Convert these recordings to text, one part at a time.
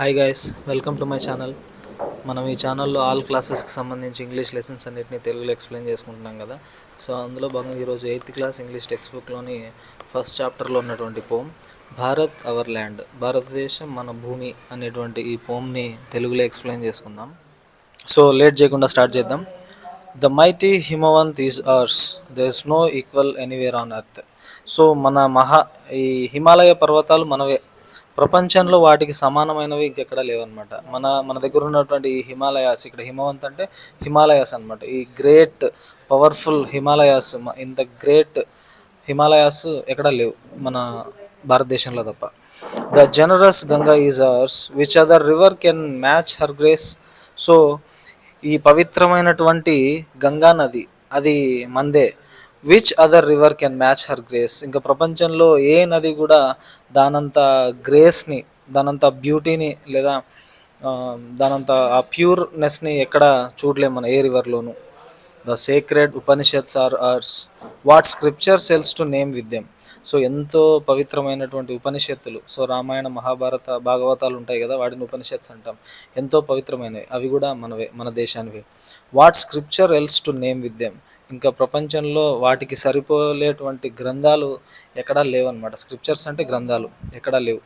Hi guys, welcome to my channel. మనం ఈ ఛానల్లో ఆల్ క్లాసెస్కి సంబంధించి ఇంగ్లీష్ లెసన్స్ అన్నిటిని తెలుగులో ఎక్స్ప్లెయిన్ చేసుకుంటున్నాం కదా. సో అందులో భాగంగా ఈరోజు 8th క్లాస్ ఇంగ్లీష్ టెక్స్ట్ బుక్లోని ఫస్ట్ చాప్టర్లో ఉన్నటువంటి పోమ్ భారత్ అవర్ ల్యాండ్, భారతదేశం మన భూమి అనేటువంటి ఈ పోమ్ని తెలుగులో ఎక్స్ప్లెయిన్ చేసుకుందాం. సో లేట్ చేయకుండా స్టార్ట్ చేద్దాం. The mighty Himavant is ours, there is no equal anywhere on earth. So ఈ హిమాలయ పర్వతాలు మనవే, ప్రపంచంలో వాటికి సమానమైనవి ఇంకెక్కడా లేవన్నమాట. మన దగ్గర ఉన్నటువంటి ఈ హిమాలయాస్, ఇక్కడ హిమవంత్ అంటే హిమాలయాస్ అనమాట. ఈ గ్రేట్ పవర్ఫుల్ హిమాలయాస్, ఇంత గ్రేట్ హిమాలయాస్ ఎక్కడా లేవు మన భారతదేశంలో తప్ప. The generous Ganga is ours, which other river can match her grace. So ఈ పవిత్రమైనటువంటి గంగా నది అది మందే. Which other river can match her grace, ఇంకా ప్రపంచంలో ఏ నది కూడా దానంత గ్రేస్ని, దానంత బ్యూటీని లేదా దానంత ఆ ప్యూర్నెస్ని ఎక్కడ చూడలేము మన ఏ రివర్లోను. The sacred Upanishads are ours, what scripture sells to name with them. So ఎంతో పవిత్రమైనటువంటి ఉపనిషత్తులు, సో రామాయణ మహాభారత భాగవతాలు ఉంటాయి కదా, వాటిని ఉపనిషత్స్ అంటాం. ఎంతో పవిత్రమైనవి, అవి కూడా మనవే, మన దేశానివి. What scripture else to name with them, ఇంకా ప్రపంచంలో వాటికి సరిపోలేటువంటి గ్రంథాలు ఎక్కడా లేవన్నమాట. స్క్రిప్చర్స్ అంటే గ్రంథాలు, ఎక్కడా లేవు.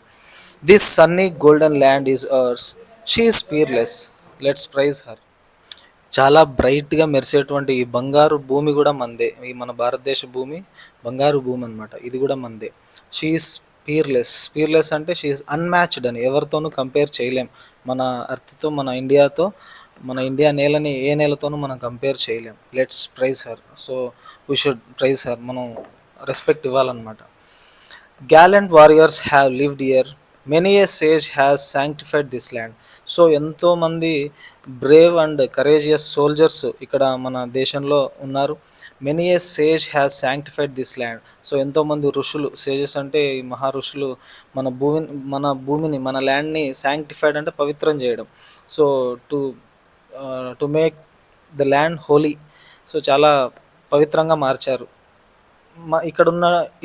This sunny golden land is ours, she is peerless, let's praise her. చాలా బ్రైట్గా మెరిసేటువంటి ఈ బంగారు భూమి కూడా మందే. ఈ మన భారతదేశ భూమి బంగారు భూమి అనమాట, ఇది కూడా మందే. షీ ఈస్ పీర్లెస్, పీర్లెస్ అంటే షీ ఈస్ అన్మ్యాచ్డ్ అని, ఎవరితోనూ కంపేర్ చేయలేం. మన అర్త్తో, మన ఇండియాతో, మన ఇండియా నేలని ఏ నేలతోనూ మనం కంపేర్ చేయలేం. Let's praise her. So we should praise her, మనం రెస్పెక్ట్ ఇవ్వాలన్నమాట. Gallant warriors have lived here, many a sage has sanctified this land. So ఎంతోమంది బ్రేవ్ అండ్ కరేజియస్ సోల్జర్స్ ఇక్కడ మన దేశంలో ఉన్నారు. Many a sage has sanctified this land. So ఎంతోమంది ఋషులు, sages అంటే ఈ మహా ఋషులు మన భూమిని మన ల్యాండ్ని శాంక్టిఫైడ్ అంటే పవిత్రం చేయడం. So to to make the land holy, so చాలా పవిత్రంగా మార్చారు.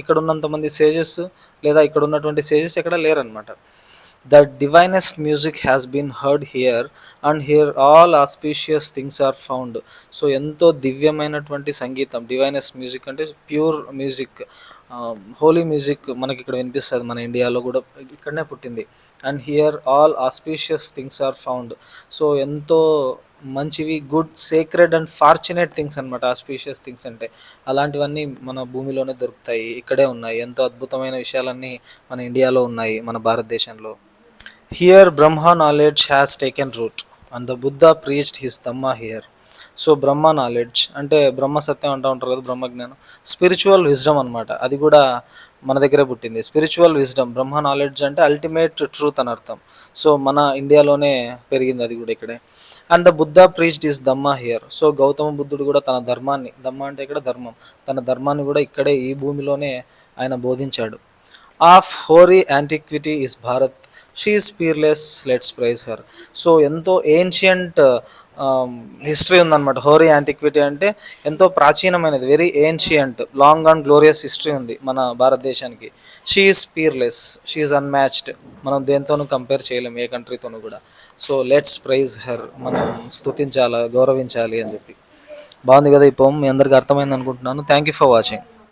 ఇక్కడున్నంతమంది సేజెస్ లేదా ఇక్కడ ఉన్నటువంటి సేజెస్ ఎక్కడ లేరనమాట. The divinest music has been heard here and here all auspicious things are found. So ఎంతో దివ్యమైనటువంటి సంగీతం, డివైనెస్ట్ మ్యూజిక్ అంటే ప్యూర్ మ్యూజిక్, హోలీ మ్యూజిక్ మనకి ఇక్కడ వినిపిస్తుంది. మన ఇండియాలో కూడా ఇక్కడనే పుట్టింది. And here all auspicious things are found. So ఎంతో మంచివి, good, sacred and fortunate things అనమాట. ఆస్పీషియస్ థింగ్స్ అంటే అలాంటివన్నీ మన భూమిలోనే దొరుకుతాయి, ఇక్కడే ఉన్నాయి. ఎంతో అద్భుతమైన విషయాలన్నీ మన ఇండియాలో ఉన్నాయి, మన భారతదేశంలో. Here Brahma knowledge has taken root and the Buddha preached his Dhamma here. So Brahma knowledge అంటే బ్రహ్మ సత్యం అంటూ ఉంటారు కదా, బ్రహ్మజ్ఞానం. స్పిరిచువల్ విజ్డమ్ అనమాట, అది కూడా మన దగ్గరే పుట్టింది. స్పిరిచువల్ విజ్డమ్, బ్రహ్మ నాలెడ్జ్ అంటే అల్టిమేట్ ట్రూత్ అని అర్థం. సో మన ఇండియాలోనే పెరిగింది, అది కూడా ఇక్కడే. And the Buddha preached is Dhamma here. So Gautama బుద్ధుడు కూడా తన ధర్మాన్ని, ధమ్మ అంటే ఇక్కడ ధర్మం, తన ధర్మాన్ని కూడా ఇక్కడే ఈ భూమిలోనే ఆయన బోధించాడు. Of hoary antiquity is Bharat, she is peerless, let's praise her. So ఎంతో ఏన్షియంట్ హిస్టరీ ఉందన్నమాట. హోరీ యాంటిక్విటీ అంటే ఎంతో ప్రాచీనమైనది, very ancient, long and glorious history ఉంది మన భారతదేశానికి. She is peerless, she is unmatched, మనం దేంతోనూ కంపేర్ చేయలేము, ఏ కంట్రీతోనూ కూడా. సో లెట్స్ ప్రైజ్ హర్, మనం స్తుతించాలి, గౌరవించాలి అని చెప్పి. బాగుంది కదా ఈ పోమ్, మీ అందరికీ అర్థమైంది అనుకుంటున్నాను. Thank you for watching.